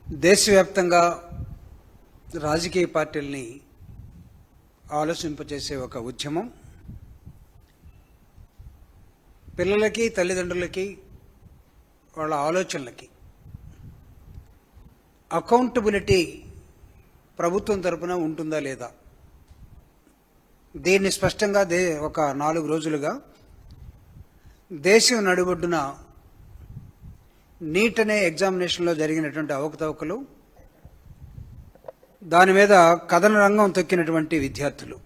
దేశవ్యాప్తంగా రాజకీయ పార్టీల్ని ఆలోచింపజేసే ఒక ఉద్యమం పిల్లలకి తల్లిదండ్రులకి వాళ్ళ ఆలోచనలకి అకౌంటబిలిటీ ప్రభుత్వం తరపున ఉంటుందా లేదా దీన్ని స్పష్టంగా ఒక 4 రోజులుగా దేశం నడుబొడ్డున నీట్ అనే ఎగ్జామినేషన్లో జరిగినటువంటి అవకతవకలు, దాని మీద కథన రంగం తొక్కినటువంటి విద్యార్థులు,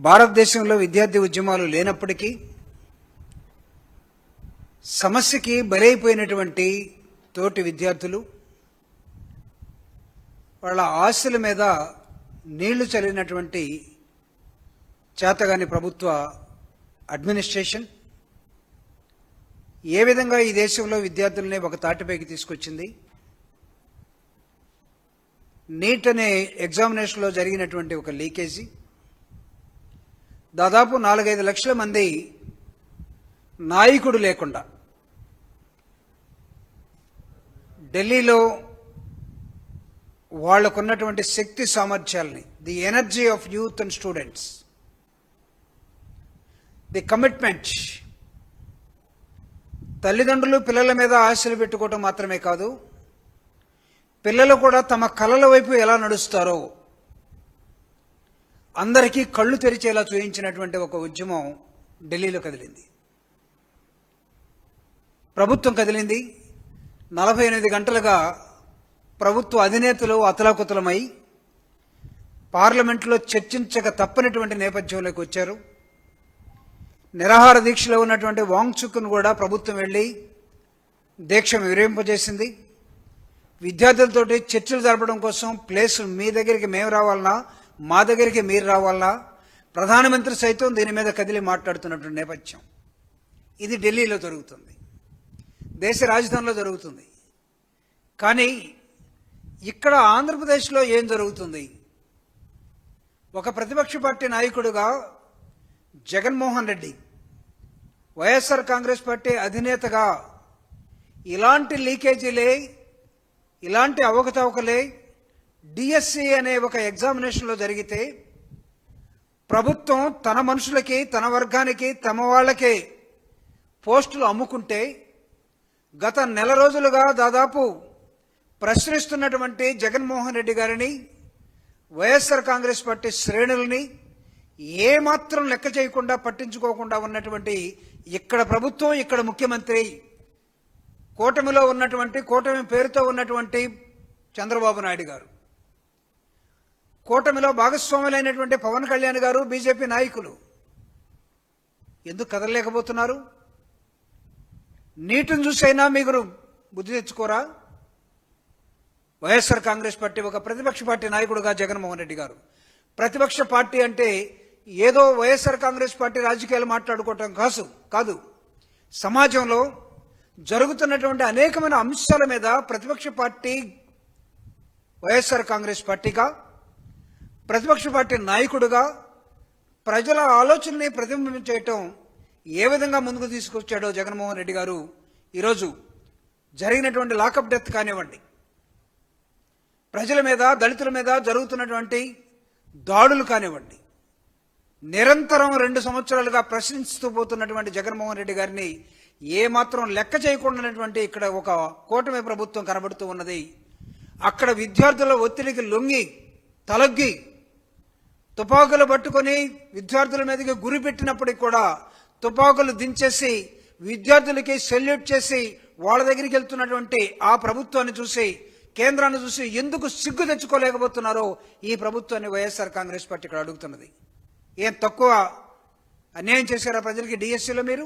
భారతదేశంలో విద్యార్థి ఉద్యమాలు లేనప్పటికీ సమస్యకి బలైపోయినటువంటి తోటి విద్యార్థులు, వాళ్ళ ఆశల మీద నీళ్లు చల్లినటువంటి చేతగాని ప్రభుత్వ అడ్మినిస్ట్రేషన్ ఏ విధంగా ఈ దేశంలో విద్యార్థుల్ని ఒక తాటిపైకి తీసుకొచ్చింది. నీట్ అనే ఎగ్జామినేషన్లో జరిగినటువంటి ఒక లీకేజీ, దాదాపు 4-5 లక్షల మంది నాయకుడు లేకుండా ఢిల్లీలో వాళ్లకున్నటువంటి శక్తి సామర్థ్యాలని, the energy of youth and students, the commitment, తల్లిదండ్రులు పిల్లల మీద ఆశలు పెట్టుకోవటం మాత్రమే కాదు, పిల్లలు కూడా తమ కలల వైపు ఎలా నడుస్తారో అందరికీ కళ్ళు తెరిచేలా చూయించినటువంటి ఒక ఉద్యమం ఢిల్లీలో కదిలింది. ప్రభుత్వం కదిలింది. 48 గంటలుగా ప్రభుత్వ అధినేతలు అతలాకుతలమై పార్లమెంట్లో చర్చించక తప్పనటువంటి నేపథ్యంలోకి వచ్చారు. నిరాహార దీక్షలో ఉన్నటువంటి వాంగ్చుక్ను కూడా ప్రభుత్వం వెళ్ళి దీక్ష విరమింపజేసింది. విద్యార్థులతోటి చర్చలు జరపడం కోసం ప్లేస్ మీ దగ్గరికి మేము రావాలన్నా, మా దగ్గరికి మీరు రావాలన్నా, ప్రధానమంత్రి సైతం దీని మీద కదిలి మాట్లాడుతున్నటువంటి నేపథ్యం. ఇది ఢిల్లీలో జరుగుతుంది, దేశ రాజధానిలో జరుగుతుంది. కానీ ఇక్కడ ఆంధ్రప్రదేశ్లో ఏం జరుగుతుంది? ఒక ప్రతిపక్ష పార్టీ నాయకుడుగా జగన్మోహన్ రెడ్డి, వైఎస్ఆర్ కాంగ్రెస్ పార్టీ అధినేతగా ఇలాంటి లీకేజీలే, ఇలాంటి అవకతవకలే డిఎస్సి అనే ఒక ఎగ్జామినేషన్లో జరిగితే ప్రభుత్వం తన మనుషులకి, తన వర్గానికి, తమ వాళ్ళకే పోస్టులు అమ్ముకుంటే గత నెల రోజులుగా దాదాపు ప్రశ్నిస్తున్నటువంటి జగన్మోహన్ రెడ్డి గారిని, వైఎస్ఆర్ కాంగ్రెస్ పార్టీ శ్రేణుల్ని ఏమాత్రం లెక్క చేయకుండా, పట్టించుకోకుండా ఉన్నటువంటి ఇక్కడ ప్రభుత్వం, ఇక్కడ ముఖ్యమంత్రి, కూటమిలో ఉన్నటువంటి, కూటమి పేరుతో ఉన్నటువంటి చంద్రబాబు నాయుడు గారు, కూటమిలో భాగస్వాములైనటువంటి పవన్ కళ్యాణ్ గారు, బీజేపీ నాయకులు ఎందుకు కదలలేకపోతున్నారు? నీటిని చూసైనా మీరు బుద్ధి తెచ్చుకోరా? వైఎస్ఆర్ కాంగ్రెస్ పార్టీ ఒక ప్రతిపక్ష పార్టీ నాయకుడుగా జగన్మోహన్ రెడ్డి గారు, ప్రతిపక్ష పార్టీ అంటే ఏదో వైఎస్ఆర్ కాంగ్రెస్ పార్టీ రాజకీయాలు మాట్లాడుకోవటం కాదు, సమాజంలో జరుగుతున్నటువంటి అనేకమైన అంశాల మీద ప్రతిపక్ష పార్టీ వైఎస్ఆర్ కాంగ్రెస్ పార్టీగా, ప్రతిపక్ష పార్టీ నాయకుడుగా ప్రజల ఆలోచనని ప్రతిబింబం చేయటం ఏ విధంగా ముందుకు తీసుకొచ్చాడో జగన్మోహన్ రెడ్డి గారు ఈరోజు జరిగినటువంటి లాకప్ డెత్ కానివ్వండి, ప్రజల మీద, దళితుల మీద జరుగుతున్నటువంటి దాడులు కానివ్వండి, నిరంతరం 2 సంవత్సరాలుగా ప్రశ్నిస్తూ పోతున్నటువంటి జగన్మోహన్ రెడ్డి గారిని ఏమాత్రం లెక్క చేయకుండానటువంటి ఇక్కడ ఒక కూటమి ప్రభుత్వం కనబడుతూ ఉన్నది. అక్కడ విద్యార్థుల ఒత్తిడికి లొంగి తలొగ్గి తుపాకులు పట్టుకొని విద్యార్థుల మీదకి గురి పెట్టినప్పటికి కూడా తుపాకులు దించేసి విద్యార్థులకి సెల్యూట్ చేసి వాళ్ళ దగ్గరికి వెళ్తున్నటువంటి ఆ ప్రభుత్వాన్ని చూసి, కేంద్రాన్ని చూసి ఎందుకు సిగ్గు తెచ్చుకోలేకపోతున్నారో ఈ ప్రభుత్వాన్ని వైఎస్ఆర్ కాంగ్రెస్ పార్టీ ఇక్కడ అడుగుతున్నది. ఏం తక్కువ అన్యాయం చేశారా ప్రజలకి డిఎస్సిలో? మీరు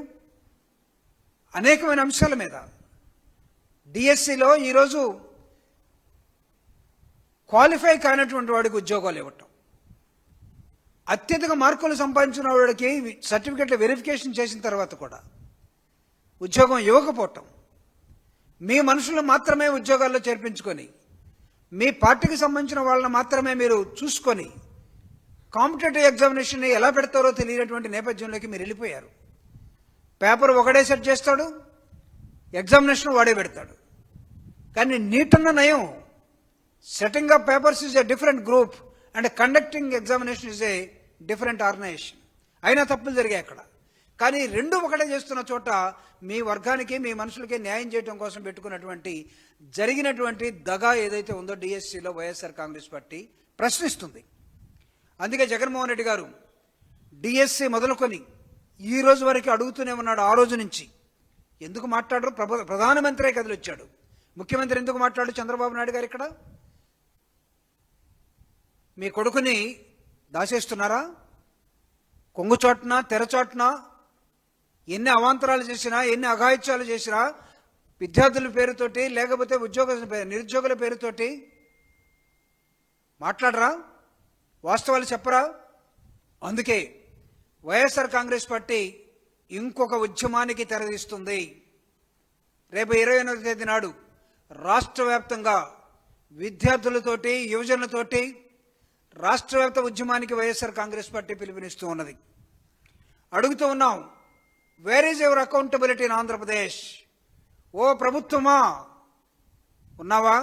అనేకమైన అంశాల మీద డిఎస్సిలో ఈరోజు క్వాలిఫై కానటువంటి వాడికి ఉద్యోగాలు ఇవ్వటం, అత్యధిక మార్కులు సంపాదించిన వాడికి సర్టిఫికెట్లు వెరిఫికేషన్ చేసిన తర్వాత కూడా ఉద్యోగం ఇవ్వకపోవటం, మీ మనుషులు మాత్రమే ఉద్యోగాల్లో చేర్పించుకొని, మీ పార్టీకి సంబంధించిన వాళ్ళని మాత్రమే మీరు చూసుకొని కాంపిటేటివ్ ఎగ్జామినేషన్ ఎలా పెడతారో తెలియనటువంటి నేపథ్యంలోకి మీరు వెళ్ళిపోయారు. పేపర్ ఒకడే సెట్ చేస్తాడు, ఎగ్జామినేషన్ వాడే పెడతాడు. కానీ నీటన్న నయం. Setting up papers is a different group and conducting examination is a different organisation. అయినా తప్పులు జరిగాయి అక్కడ. కానీ రెండు ఒకటే చేస్తున్న చోట మీ వర్గానికి మీ మనుషులకి న్యాయం చేయడం కోసం పెట్టుకున్నటువంటి జరిగినటువంటి దగా ఏదైతే ఉందో డిఎస్సిలో వైఎస్ఆర్ కాంగ్రెస్ పార్టీ ప్రశ్నిస్తుంది. అందుకే జగన్మోహన్ రెడ్డి గారు డిఎస్సి మొదలుకొని ఈ రోజు వరకు అడుగుతూనే ఉన్నాడు. ఆ రోజు నుంచి ఎందుకు మాట్లాడరు? ప్రధానమంత్రే కదిలొచ్చాడు. ముఖ్యమంత్రి ఎందుకు మాట్లాడు? చంద్రబాబు నాయుడు గారు ఇక్కడ మీ కొడుకుని దాచేస్తున్నారా? కొంగుచోట్న తెరచోట్న ఎన్ని అవాంతరాలు చేసినా, ఎన్ని అఘాయిత్యాలు చేసినా, విద్యార్థుల పేరుతోటి లేకపోతే నిరుద్యోగుల పేరుతోటి మాట్లాడరా? వాస్తవాలు చెప్పరా? అందుకే వైఎస్ఆర్ కాంగ్రెస్ పార్టీ ఇంకొక ఉద్యమానికి తెరదీస్తుంది. రేపు 28వ తేదీ నాడు రాష్ట్ర వ్యాప్తంగా విద్యార్థులతోటి యువజనులతోటి రాష్ట్ర వ్యాప్త ఉద్యమానికి వైఎస్ఆర్ కాంగ్రెస్ పార్టీ పిలుపునిస్తూ ఉన్నది. అడుగుతూ ఉన్నాం, where is your accountability in Andhra Pradesh? ఓ ప్రభుత్వమా ఉన్నావా?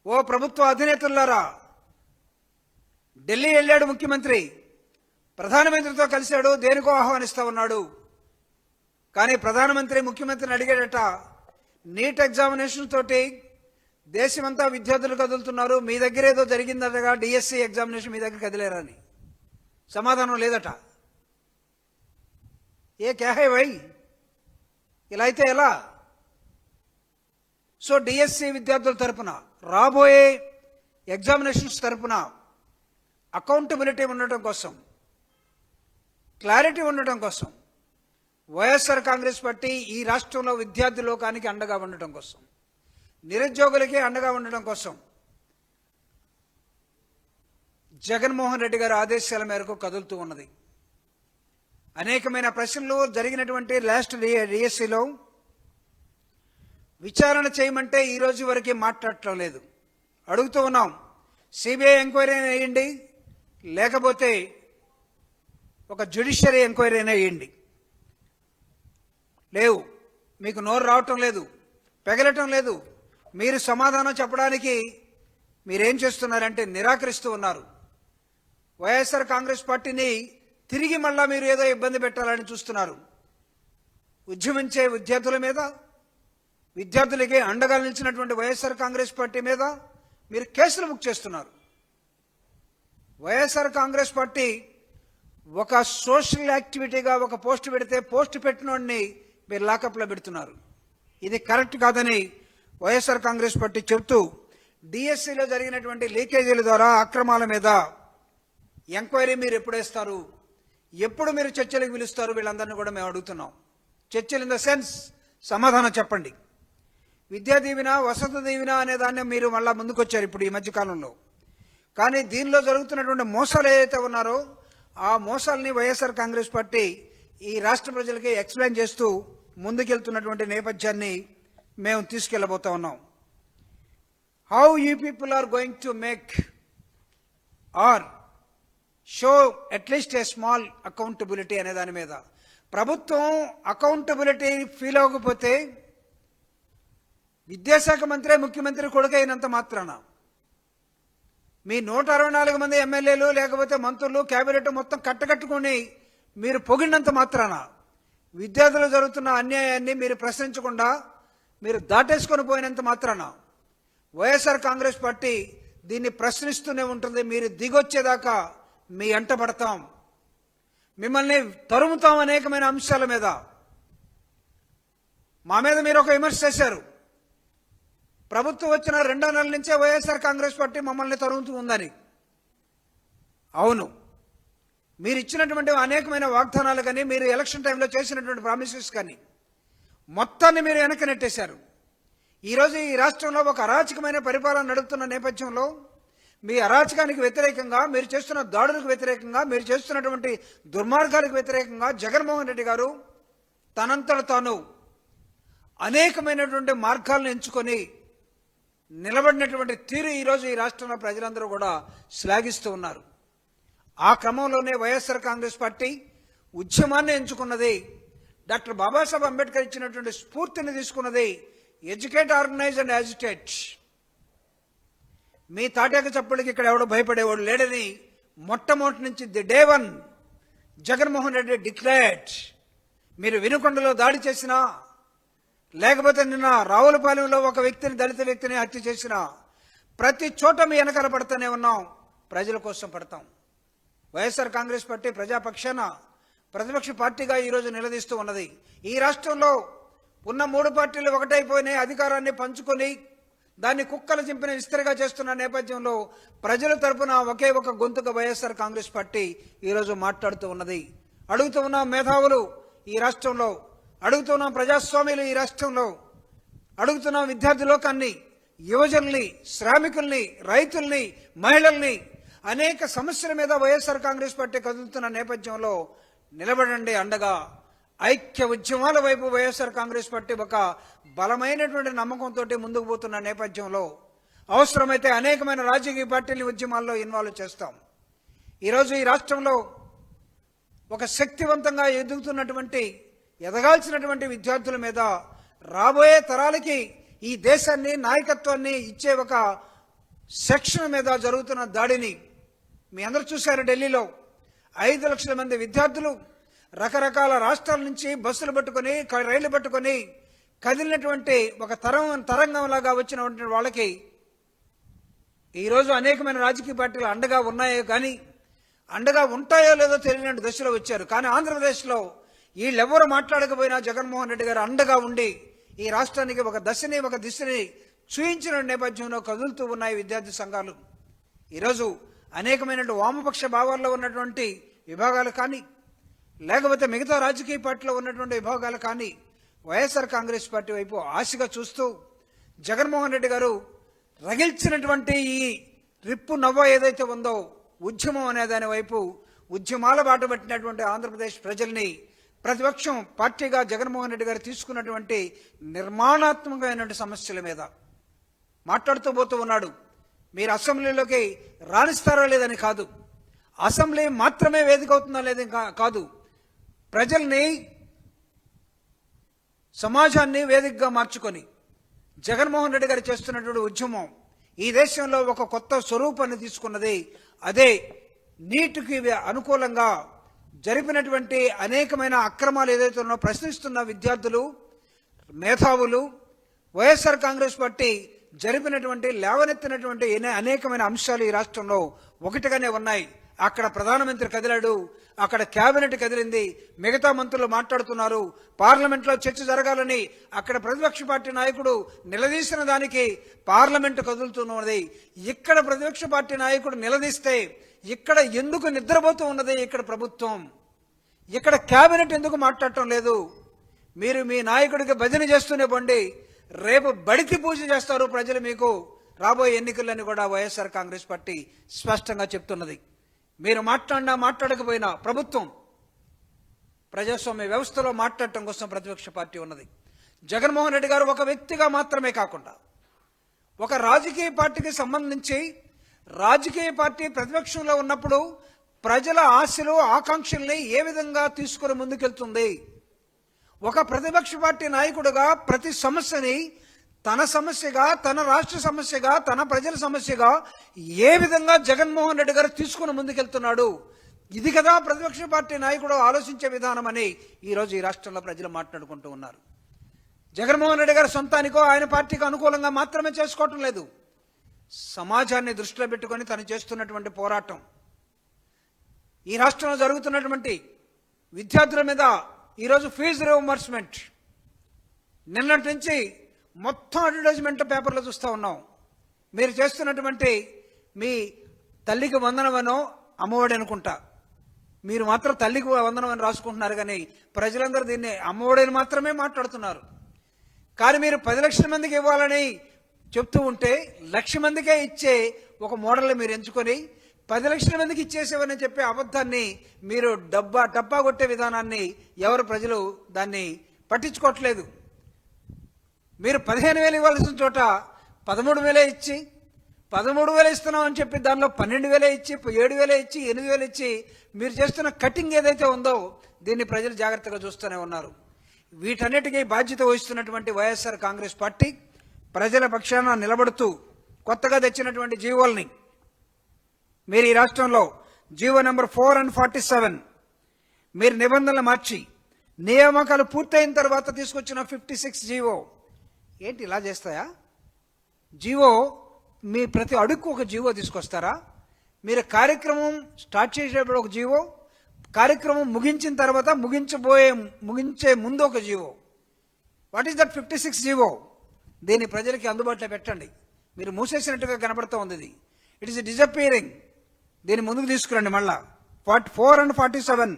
ఓ ప్రభుత్వ అధినేతలారా, ఢిల్లీ వెళ్ళాడు ముఖ్యమంత్రి, ప్రధానమంత్రితో కలిశాడు, దేనికో ఆహ్వానిస్తా ఉన్నాడు. కానీ ప్రధానమంత్రి ముఖ్యమంత్రిని అడిగాడట, నీట్ ఎగ్జామినేషన్ తోటి దేశమంతా విద్యార్థులు కదులుతున్నారు, మీ దగ్గర ఏదో జరిగిందటగా డిఎస్సి ఎగ్జామినేషన్ మీ దగ్గర కదిలేరని. సమాధానం లేదట. ఏ క్యాహే వై, ఇలా అయితే ఎలా? సో డిఎస్సి విద్యార్థుల తరపున రాబోయే ఎగ్జామినేషన్స్ తరపున అకౌంటబిలిటీ ఉండటం కోసం, క్లారిటీ ఉండటం కోసం వైఎస్ఆర్ కాంగ్రెస్ పార్టీ ఈ రాష్ట్రంలో విద్యార్థి లోకానికి అండగా ఉండటం కోసం, నిరుద్యోగులకి అండగా ఉండటం కోసం జగన్మోహన్ రెడ్డి గారి ఆదేశాల మేరకు కదులుతూ ఉన్నది. అనేకమైన ప్రశ్నలు జరిగినటువంటి లాస్ట్ డిఎస్సిలో విచారణ చేయమంటే ఈ రోజు వరకు మాట్లాడటం లేదు. అడుగుతూ ఉన్నాం, సిబిఐ ఎంక్వైరీ వేయండి, లేకపోతే ఒక జ్యుడిషియరీ ఎంక్వైరీ అయినా వేయండి. లేవు, మీకు నోరు రావటం లేదు, పెగలటం లేదు. మీరు సమాధానం చెప్పడానికి మీరేం చేస్తున్నారంటే నిరాకరిస్తూ ఉన్నారు. వైఎస్ఆర్ కాంగ్రెస్ పార్టీని తిరిగి మళ్ళా మీరు ఏదో ఇబ్బంది పెట్టాలని చూస్తున్నారు. ఉద్యమించే విద్యార్థుల మీద, విద్యార్థులకి అండగా నిలిచినటువంటి వైఎస్ఆర్ కాంగ్రెస్ పార్టీ మీద మీరు కేసులు బుక్ చేస్తున్నారు. వైఎస్ఆర్ కాంగ్రెస్ పార్టీ ఒక సోషల్ యాక్టివిటీగా ఒక పోస్ట్ పెడితే పోస్ట్ పెట్టినోడిని మీరు లాకప్లో పెడుతున్నారు. ఇది కరెక్ట్ కాదని వైఎస్ఆర్ కాంగ్రెస్ పార్టీ చెబుతూ డిఎస్సిలో జరిగినటువంటి లీకేజీల ద్వారా అక్రమాల మీద ఎంక్వైరీ మీరు ఎప్పుడేస్తారు, ఎప్పుడు మీరు చర్చలకు పిలుస్తారు, వీళ్ళందరినీ కూడా మేము అడుగుతున్నాం. చర్చలు ఇన్ ద సెన్స్ సమాధానం చెప్పండి. విద్యా దీవెన, వసతి దీవెన అనే దాన్ని మీరు మళ్ళా ముందుకొచ్చారు ఇప్పుడు ఈ మధ్యకాలంలో. కానీ దీనిలో జరుగుతున్నటువంటి మోసాలు ఏదైతే ఉన్నారో ఆ మోసాలని వైఎస్ఆర్ కాంగ్రెస్ పార్టీ ఈ రాష్ట్ర ప్రజలకి ఎక్స్ప్లెయిన్ చేస్తూ ముందుకెళ్తున్నటువంటి నేపథ్యాన్ని మేము తీసుకెళ్లబోతా ఉన్నాం. How you people are going to make or show at least a small accountability అనే దాని మీద ప్రభుత్వం అకౌంటబిలిటీ ఫీల్ అవ్వకపోతే విద్యాశాఖ మంత్రి ముఖ్యమంత్రి కొడుకైనంత మాత్రాన, మీ 164 మంది ఎమ్మెల్యేలు లేకపోతే మంత్రులు కేబినెట్ మొత్తం కట్టకట్టుకుని మీరు పొగిడినంత మాత్రాన విద్యార్థులు జరుగుతున్న అన్యాయాన్ని మీరు ప్రశ్నించకుండా మీరు దాటేసుకొని పోయినంత మాత్రాన వైఎస్ఆర్ కాంగ్రెస్ పార్టీ దీన్ని ప్రశ్నిస్తూనే ఉంటుంది. మీరు దిగొచ్చేదాకా మీ అంట పడతాం, మిమ్మల్ని తరుముతాం. అనేకమైన అంశాల మీద మా మీద మీరు ఒక విమర్శ చేశారు. ప్రభుత్వం వచ్చిన 2 నెలల నుంచే వైఎస్ఆర్ కాంగ్రెస్ పార్టీ మమ్మల్ని తరుముతూ ఉందని. అవును, మీరు ఇచ్చినటువంటి అనేకమైన వాగ్దానాలు కానీ, మీరు ఎలక్షన్ టైంలో చేసినటువంటి ప్రామిసెస్ కానీ మొత్తాన్ని మీరు వెనక్కి నెట్టేశారు. ఈరోజు ఈ రాష్ట్రంలో ఒక అరాచకమైన పరిపాలన నడుపుతున్న నేపథ్యంలో మీ అరాచకానికి వ్యతిరేకంగా, మీరు చేస్తున్న దాడులకు వ్యతిరేకంగా, మీరు చేస్తున్నటువంటి దుర్మార్గాలకు వ్యతిరేకంగా జగన్మోహన్ రెడ్డి గారు తనంతట తాను అనేకమైనటువంటి మార్గాలను ఎంచుకొని నిలబడినటువంటి తీరు ఈరోజు ఈ రాష్ట్రంలో ప్రజలందరూ కూడా శ్లాఘిస్తూ ఉన్నారు. ఆ క్రమంలోనే వైఎస్ఆర్ కాంగ్రెస్ పార్టీ ఉద్యమాన్ని ఎంచుకున్నది. డాక్టర్ బాబాసాహెబ్ అంబేద్కర్ ఇచ్చినటువంటి స్ఫూర్తిని తీసుకున్నది. Educate, organise and agitate. మీ తాటాక చప్పుడికి ఇక్కడ ఎవడో భయపడేవాడు లేడని మొట్టమొదటి నుంచి the day one Jaganmohan Reddy declared. మీరు వినుకొండలో దాడి చేసినా, లేకపోతే నిన్న రావులపాలెంలో ఒక వ్యక్తిని, దళిత వ్యక్తిని హత్య చేసినా, ప్రతి చోట మీ వెనకాల పడుతూనే ఉన్నాం, ప్రజల కోసం పడతాం. వైఎస్ఆర్ కాంగ్రెస్ పార్టీ ప్రజాపక్షాన ప్రతిపక్ష పార్టీగా ఈరోజు నిలదీస్తూ ఉన్నది. ఈ రాష్ట్రంలో ఉన్న 3 పార్టీలు ఒకటైపోయినాయి, అధికారాన్ని పంచుకొని దాన్ని కుక్కలు చింపిన విస్తరిగా చేస్తున్న నేపథ్యంలో ప్రజల తరపున ఒకే ఒక గొంతుగా వైఎస్ఆర్ కాంగ్రెస్ పార్టీ ఈరోజు మాట్లాడుతూ ఉన్నది. అడుగుతూ ఉన్న మేధావులు ఈ రాష్ట్రంలో, అడుగుతున్న ప్రజాస్వామ్యులు ఈ రాష్ట్రంలో, అడుగుతున్న విద్యార్థి లోకాన్ని, యువజనుల్ని, శ్రామికుల్ని, రైతుల్ని, మహిళల్ని, అనేక సమస్యల మీద వైఎస్ఆర్ కాంగ్రెస్ పార్టీ కదులుతున్న నేపథ్యంలో నిలబడండి అండగా. ఐక్య ఉద్యమాల వైపు వైఎస్ఆర్ కాంగ్రెస్ పార్టీ ఒక బలమైనటువంటి నమ్మకంతో ముందుకు పోతున్న నేపథ్యంలో అవసరమైతే అనేకమైన రాజకీయ పార్టీల ఉద్యమాల్లో ఇన్వాల్వ్ చేస్తాం. ఈరోజు ఈ రాష్ట్రంలో ఒక శక్తివంతంగా ఎదగాల్సినటువంటి విద్యార్థుల మీద, రాబోయే తరాలకి ఈ దేశాన్ని, నాయకత్వాన్ని ఇచ్చే ఒక సెక్షన్ మీద జరుగుతున్న దాడిని మీ అందరూ చూశారు. ఢిల్లీలో 5 లక్షల మంది విద్యార్థులు రకరకాల రాష్ట్రాల నుంచి బస్సులు పట్టుకొని, రైళ్లు పట్టుకొని కదిలినటువంటి ఒక తరంగంలాగా వచ్చినటువంటి వాళ్ళకి ఈరోజు అనేకమైన రాజకీయ పార్టీలు అండగా ఉన్నాయో కానీ, అండగా ఉంటాయో లేదో తెలియని దశలో వచ్చారు. కానీ ఆంధ్రప్రదేశ్లో వీళ్ళెవరూ మాట్లాడకపోయినా జగన్మోహన్ రెడ్డి గారు అండగా ఉండి ఈ రాష్ట్రానికి ఒక దిశని చూయించిన నేపథ్యంలో కదులుతూ ఉన్నాయి విద్యార్థి సంఘాలు. ఈరోజు అనేకమైన వామపక్ష భావాల్లో ఉన్నటువంటి విభాగాలు కానీ, లేకపోతే మిగతా రాజకీయ పార్టీలో ఉన్నటువంటి విభాగాలు కానీ వైఎస్ఆర్ కాంగ్రెస్ పార్టీ వైపు ఆశగా చూస్తూ జగన్మోహన్ రెడ్డి గారు రగిల్చినటువంటి ఈ రిప్పు నవ్వ ఏదైతే ఉందో ఉద్యమం అనే దాని వైపు, ఉద్యమాల బాట పట్టినటువంటి ఆంధ్రప్రదేశ్ ప్రజల్ని ప్రతిపక్షం పార్టీగా జగన్మోహన్ రెడ్డి గారు తీసుకున్నటువంటి నిర్మాణాత్మకమైనటువంటి సమస్యల మీద మాట్లాడుతూ పోతూ ఉన్నాడు. మీరు అసెంబ్లీలోకి రాణిస్తారా లేదని కాదు, అసెంబ్లీ మాత్రమే వేదిక అవుతుందా లేదని కాదు, ప్రజల్ని, సమాజాన్ని వేదికగా మార్చుకొని జగన్మోహన్ రెడ్డి గారు చేస్తున్నటువంటి ఉద్యమం ఈ దేశంలో ఒక కొత్త స్వరూపాన్ని తీసుకున్నది. అదే నీటికి అనుకూలంగా జరిపినటువంటి అనేకమైన అక్రమాలు ఏదైతే ఉన్నో ప్రశ్నిస్తున్న విద్యార్థులు, మేధావులు, వైఎస్ఆర్ కాంగ్రెస్ పార్టీ జరిపినటువంటి, లేవనెత్తినటువంటి అనేకమైన అంశాలు ఈ రాష్ట్రంలో ఒకటిగానే ఉన్నాయి. అక్కడ ప్రధానమంత్రి కదిలాడు, అక్కడ కేబినెట్ కదిలింది, మిగతా మంత్రులు మాట్లాడుతున్నారు, పార్లమెంట్లో చర్చ జరగాలని అక్కడ ప్రతిపక్ష పార్టీ నాయకుడు నిలదీసిన దానికి పార్లమెంటు కదులుతున్నది. ఇక్కడ ప్రతిపక్ష పార్టీ నాయకుడు నిలదీస్తే ఇక్కడ ఎందుకు నిద్రపోతూ ఉన్నది ఇక్కడ ప్రభుత్వం? ఇక్కడ కేబినెట్ ఎందుకు మాట్లాడటం లేదు? మీరు మీ నాయకుడికి భజన చేస్తూనే పోండి, రేపు బడికి పూజ చేస్తారు ప్రజలు మీకు రాబోయే ఎన్నికలని కూడా వైఎస్ఆర్ కాంగ్రెస్ పార్టీ స్పష్టంగా చెప్తున్నది. మీరు మాట్లాడకపోయినా ప్రభుత్వం ప్రజాస్వామ్య వ్యవస్థలో మాట్లాడటం కోసం ప్రతిపక్ష పార్టీ ఉన్నది. జగన్మోహన్ రెడ్డి గారు ఒక వ్యక్తిగా మాత్రమే కాకుండా ఒక రాజకీయ పార్టీకి సంబంధించి, రాజకీయ పార్టీ ప్రతిపక్షంలో ఉన్నప్పుడు ప్రజల ఆశలు, ఆకాంక్షల్ని ఏ విధంగా తీసుకుని ముందుకెళ్తుంది, ఒక ప్రతిపక్ష పార్టీ నాయకుడుగా ప్రతి సమస్యని తన సమస్యగా, తన రాష్ట్ర సమస్యగా, తన ప్రజల సమస్యగా ఏ విధంగా జగన్మోహన్ రెడ్డి గారు తీసుకుని ముందుకెళ్తున్నాడు, ఇది కదా ప్రతిపక్ష పార్టీ నాయకుడు ఆలోచించే విధానం అని ఈరోజు ఈ రాష్ట్రంలో ప్రజలు మాట్లాడుకుంటూ ఉన్నారు. జగన్మోహన్ రెడ్డి గారు సొంతానికో ఆయన పార్టీకి అనుకూలంగా మాత్రమే చేసుకోవటం లేదు, సమాజాన్ని దృష్టిలో పెట్టుకొని తను చేస్తున్నటువంటి పోరాటం, ఈ రాష్ట్రంలో జరుగుతున్నటువంటి విద్యార్థుల మీద ఈరోజు ఫీజు రియంబర్స్మెంట్, నిన్నటి నుంచి మొత్తం అడ్వర్టైజ్మెంట్ పేపర్లో చూస్తూ ఉన్నాం. మీరు చేస్తున్నటువంటి మీ తల్లికి వందనమనో అమ్మఒడి అనుకుంటా, మీరు మాత్రం తల్లికి వందనమని రాసుకుంటున్నారు, కానీ ప్రజలందరూ దీన్ని అమ్మఒడిని మాత్రమే మాట్లాడుతున్నారు. కానీ మీరు 10 లక్షల మందికి ఇవ్వాలని చెప్తూ ఉంటే 1,00,000 మందికే ఇచ్చే ఒక మోడల్ని మీరు ఎంచుకొని 10 లక్షల మందికి ఇచ్చేసేవని చెప్పే అబద్ధాన్ని, మీరు డబ్బా కొట్టే విధానాన్ని ఎవరు ప్రజలు దాన్ని పట్టించుకోవట్లేదు. మీరు 15,000 ఇవ్వాల్సిన చోట 13,000 ఇచ్చి, 13,000 ఇస్తున్నాం అని చెప్పి దానిలో 12,000 ఇచ్చి, 7,000 ఇచ్చి, 8,000 ఇచ్చి మీరు చేస్తున్న కటింగ్ ఏదైతే ఉందో దీన్ని ప్రజలు జాగ్రత్తగా చూస్తూనే ఉన్నారు. వీటన్నిటికీ బాధ్యత వహిస్తున్నటువంటి వైఎస్ఆర్ కాంగ్రెస్ పార్టీ ప్రజల పక్షాన నిలబడుతూ కొత్తగా తెచ్చినటువంటి జీవోల్ని మీరు ఈ రాష్ట్రంలో జీవో నెంబర్ 4 and 47 మీరు నిబంధనలు మార్చి నియామకాలు పూర్తయిన తర్వాత తీసుకొచ్చిన 56 జీవో ఏంటి ఇలా చేస్తాయా? జీవో మీ ప్రతి అడుగుకు ఒక జీవో తీసుకొస్తారా? మీరు కార్యక్రమం స్టార్ట్ చేసేటప్పుడు ఒక జీవో, కార్యక్రమం ముగించిన తర్వాత ముగించే ముందు ఒక GO. What is that 56 GO? దీన్ని ప్రజలకి అందుబాటులో పెట్టండి. మీరు మూసేసినట్టుగా కనపడుతూ ఉంది ఇది. It is disappearing. దీన్ని ముందుకు తీసుకురండి. మళ్ళా 4 and 47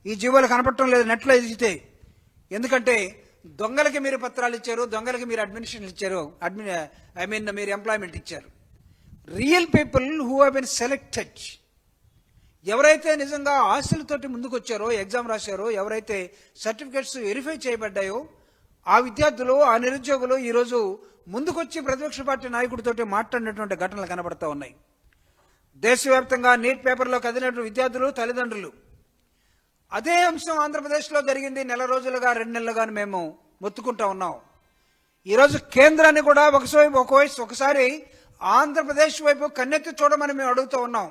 ఈ జీవోలు కనపడటం లేదు నెట్లో ఎదిగితే. ఎందుకంటే దొంగలకి మీరు పత్రాలు ఇచ్చారు, దొంగలకి మీరు అడ్మినిస్ట్రేషన్ ఇచ్చారు, మీరు ఎంప్లాయ్మెంట్ ఇచ్చారు. Real people who have been selected, ఎవరైతే నిజంగా ఆశలతోటి ముందుకు వచ్చారో, ఎగ్జామ్ రాశారో, ఎవరైతే సర్టిఫికెట్స్ వెరిఫై చేయబడ్డాయో ఆ విద్యార్థులు, ఆ నిరుద్యోగులు ఈరోజు ముందుకొచ్చి ప్రతిపక్ష పార్టీ నాయకుడితోటి మాట్లాడినటువంటి ఘటనలు కనబడతా ఉన్నాయి. దేశవ్యాప్తంగా నీట్ పేపర్లో కదిలినటువంటి విద్యార్థులు, తల్లిదండ్రులు. అదే అంశం ఆంధ్రప్రదేశ్లో జరిగింది. నెల రోజులుగా 2 నెలలుగా మేము మొత్తుకుంటా ఉన్నాం. ఈరోజు కేంద్రాన్ని కూడా ఒకసారి ఆంధ్రప్రదేశ్ వైపు కన్నెత్తి చూడమని మేము అడుగుతూ ఉన్నాం.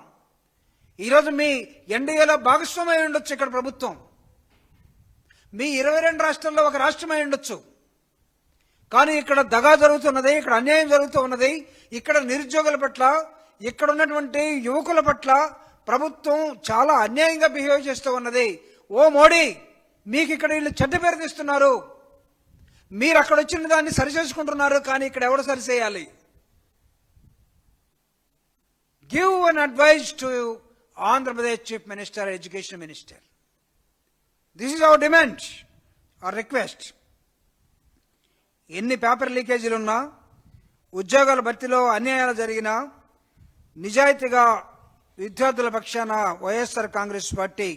ఈరోజు మీ ఎన్డీఏలో భాగస్వామై ఉండొచ్చు ఇక్కడ ప్రభుత్వం, మీ 22 రాష్ట్రాల్లో ఒక రాష్ట్రమై ఉండొచ్చు. కానీ ఇక్కడ దగా జరుగుతున్నది, ఇక్కడ అన్యాయం జరుగుతూ ఉన్నది. ఇక్కడ నిరుద్యోగుల పట్ల, ఇక్కడ ఉన్నటువంటి యువకుల పట్ల ప్రభుత్వం చాలా అన్యాయంగా బిహేవ్ చేస్తూ ఉన్నది. ఓ మోడీ, మీకు ఇక్కడ వీళ్ళు చెడ్డ పేరు తీస్తున్నారు, మీరు అక్కడ వచ్చిన దాన్ని సరిచేసుకుంటున్నారు, కానీ ఇక్కడ ఎవరు సరిచేయాలి? Give an advice to Andhra Pradesh chief minister, education minister. This is our demand, hour request. ఎన్ని పేపర్ లీకేజీలున్నా, ఉద్యోగాల భర్తీలో అన్యాయాలు జరిగినా, నిజాయితీగా విద్యార్థుల పక్షాన వైఎస్ఆర్ కాంగ్రెస్ పార్టీ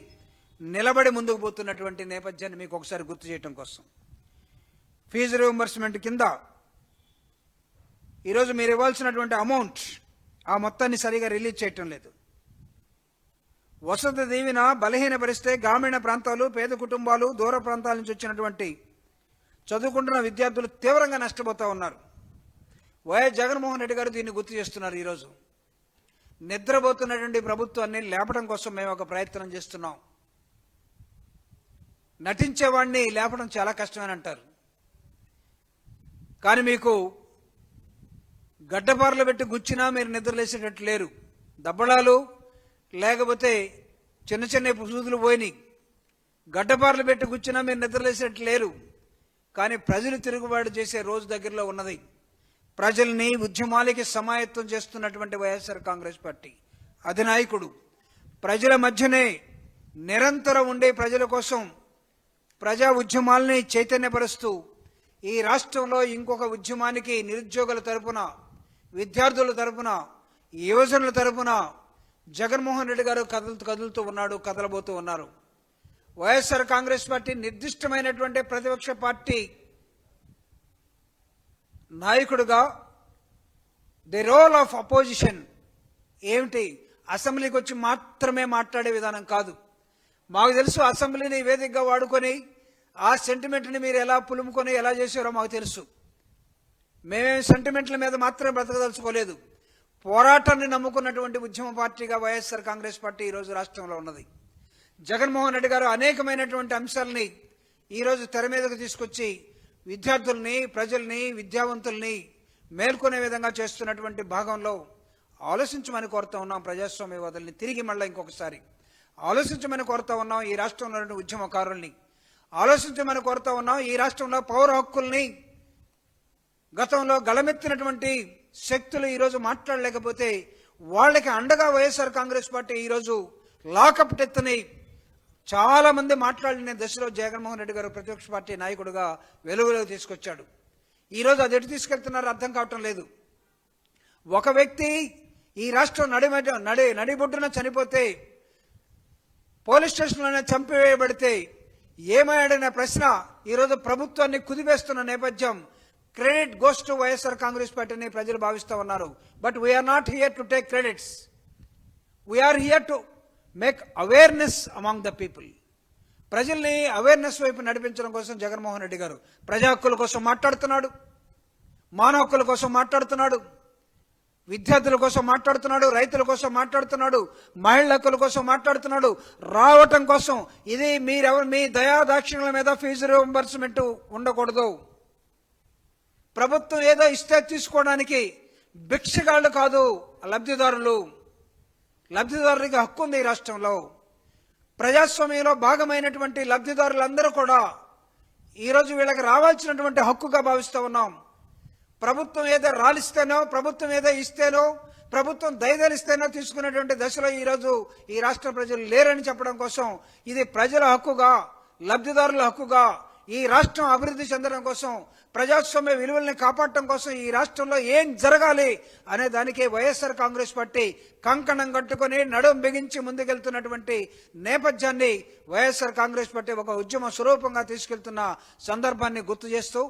నిలబడి ముందుకు పోతున్నటువంటి నేపథ్యాన్ని మీకు ఒకసారి గుర్తు చేయడం కోసం, ఫీజు రీయింబర్స్మెంట్ కింద ఈరోజు మీరు ఇవ్వాల్సినటువంటి అమౌంట్, ఆ మొత్తాన్ని సరిగా రిలీజ్ చేయటం లేదు. వసతి దీవెన బలహీనపరిస్తే గ్రామీణ ప్రాంతాలు, పేద కుటుంబాలు, దూర ప్రాంతాల నుంచి వచ్చినటువంటి చదువుకుంటున్న విద్యార్థులు తీవ్రంగా నష్టపోతూ ఉన్నారు. వైఎస్ జగన్మోహన్ రెడ్డి గారు దీన్ని గుర్తు చేస్తున్నారు. ఈరోజు నిద్రపోతున్నటువంటి ప్రభుత్వాన్ని లేపడం కోసం మేము ఒక ప్రయత్నం చేస్తున్నాం. నటించేవాడిని లేపడం చాలా కష్టమని అంటారు, కానీ మీకు గడ్డపారలు పెట్టి గుచ్చినా మీరు నిద్రలేసేటట్టు లేరు. దబ్బళాలు లేకపోతే చిన్న చిన్న సూదులు పోయినాయి. గడ్డపారలు పెట్టి గుచ్చినా మీరు నిద్రలేసేటట్టు లేరు. కానీ ప్రజలు తిరుగుబాటు చేసే రోజు దగ్గరలో ఉన్నది. ప్రజల్ని ఉద్యమాలకి సమాయత్తం చేస్తున్నటువంటి వైఎస్ఆర్ కాంగ్రెస్ పార్టీ అధినాయకుడు ప్రజల మధ్యనే నిరంతరం ఉండే ప్రజల కోసం ప్రజా ఉద్యమాల్ని చైతన్యపరుస్తూ ఈ రాష్ట్రంలో ఇంకొక ఉద్యమానికి నిరుద్యోగుల తరపున, విద్యార్థుల తరపున, యువజనుల తరపున జగన్మోహన్ రెడ్డి గారు కదులుతూ ఉన్నాడు, కదలబోతూ ఉన్నారు. వైఎస్ఆర్ కాంగ్రెస్ పార్టీ నిర్దిష్టమైనటువంటి ప్రతిపక్ష పార్టీ నాయకుడిగా ది రోల్ ఆఫ్ అపోజిషన్ ఏమిటి? అసెంబ్లీకి వచ్చి మాత్రమే మాట్లాడే విధానం కాదు. మాకు తెలుసు, అసెంబ్లీని వేదికగా వాడుకొని ఆ సెంటిమెంట్ని మీరు ఎలా పులుముకొని ఎలా చేశారో మాకు తెలుసు. మేమేం సెంటిమెంట్ల మీద మాత్రమే బ్రతకదలుచుకోలేదు. పోరాటాన్ని నమ్ముకున్నటువంటి ఉద్యమ పార్టీగా వైఎస్ఆర్ కాంగ్రెస్ పార్టీ ఈరోజు రాష్ట్రంలో ఉన్నది. జగన్మోహన్ రెడ్డి గారు అనేకమైనటువంటి అంశాలని ఈరోజు తెర మీదకు తీసుకొచ్చి విద్యార్థుల్ని, ప్రజల్ని, విద్యావంతుల్ని మేల్కొనే విధంగా చేస్తున్నటువంటి భాగంలో ఆలోచించమని కోరుతా ఉన్నాం. ప్రజాస్వామ్యవాదుల్ని తిరిగి మళ్ళీ ఇంకొకసారి ఆలోచించమని కోరుతా ఉన్నాం. ఈ రాష్ట్రంలో ఉన్న ఉద్యమకారుల్ని ఆలోచించమని కోరుతా ఉన్నాం. ఈ రాష్ట్రంలో పౌర హక్కుల్ని గతంలో గళమెత్తినటువంటి శక్తులు ఈరోజు మాట్లాడలేకపోతే వాళ్ళకి అండగా వైఎస్ఆర్ కాంగ్రెస్ పార్టీ ఈరోజు లాకప్ డెత్ని చాలా మంది మాట్లాడిన దశలో జగన్మోహన్ రెడ్డి గారు ప్రతిపక్ష పార్టీ నాయకుడిగా వెలుగులోకి తీసుకొచ్చాడు. ఈరోజు అది ఎటు తీసుకెళ్తున్నారో అర్థం కావటం లేదు. ఒక వ్యక్తి ఈ రాష్ట్రం నడిబొడ్డున చనిపోతే, పోలీస్ స్టేషన్లోనే చంపివేయబడితే ఏమయ్యాడనే ప్రశ్న ఈరోజు ప్రభుత్వాన్ని కుదిపేస్తున్న నేపథ్యం. Credit goes to YSR Congress పార్టీని ప్రజలు భావిస్తూ ఉన్నారు. But we're not here to take credits. We're here to make awareness among the people. ప్రజల్ని అవేర్నెస్ వైపు నడిపించడం కోసం జగన్మోహన్ రెడ్డి గారు ప్రజా హక్కుల కోసం మాట్లాడుతున్నాడు, మానవ హక్కుల కోసం మాట్లాడుతున్నాడు, విద్యార్థుల కోసం మాట్లాడుతున్నాడు, రైతుల కోసం మాట్లాడుతున్నాడు, మహిళల హక్కుల కోసం మాట్లాడుతున్నాడు. రావటం కోసం ఇది మీరెవరు మీ దయాదాక్షిణ్యాల మీద ఫీజు రీయింబర్స్మెంట్ ఉండకూడదు. ప్రభుత్వం ఏదో ఇస్తే తీసుకోవడానికి భిక్షగాళ్ళు కాదు లబ్ధిదారులు. లబ్ధిదారునికి హక్కు ఉంది ఈ రాష్ట్రంలో. ప్రజాస్వామ్యంలో భాగమైనటువంటి లబ్ధిదారులందరూ కూడా ఈరోజు వీళ్ళకి రావాల్సినటువంటి హక్కుగా భావిస్తూ ఉన్నాం. ప్రభుత్వం ఏదో రాలిస్తేనో, ప్రభుత్వం ఏదో ఇస్తేనో, ప్రభుత్వం దయదలిస్తేనో తీసుకునేటువంటి దశలో ఈరోజు ఈ రాష్ట్ర ప్రజలు లేరని చెప్పడం కోసం ఇది ప్రజల హక్కుగా, లబ్ధిదారుల హక్కుగా, ఈ రాష్ట్రం అభివృద్ధి చెందడం కోసం, ప్రజాస్వామ్య విలువల్ని కాపాడటం కోసం ఈ రాష్ట్రంలో ఏం జరగాలి అనే దానికి వైఎస్ఆర్ కాంగ్రెస్ పార్టీ కంకణం కట్టుకుని నడుం బిగించి ముందుకెళ్తున్నటువంటి నేపథ్యాన్ని వైఎస్ఆర్ కాంగ్రెస్ పార్టీ ఒక ఉద్యమ స్వరూపంగా తీసుకెళ్తున్న సందర్భాన్ని గుర్తు చేస్తూ